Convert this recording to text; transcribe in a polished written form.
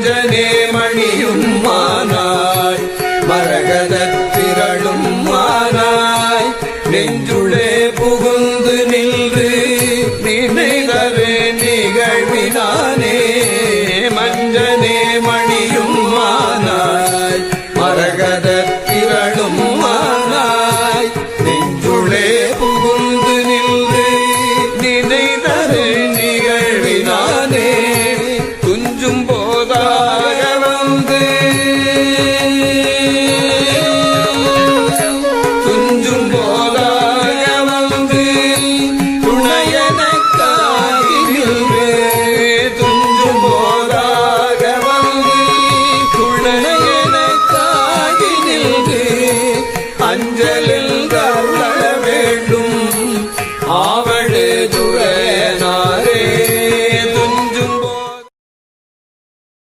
மஞ்சனே மணியும் மானாய் மரகதத் திரளும் மானாய் நெஞ்சுளே புகுந்து நின்று நினைதவே நிகழ்வினானே மஞ்சனே மணி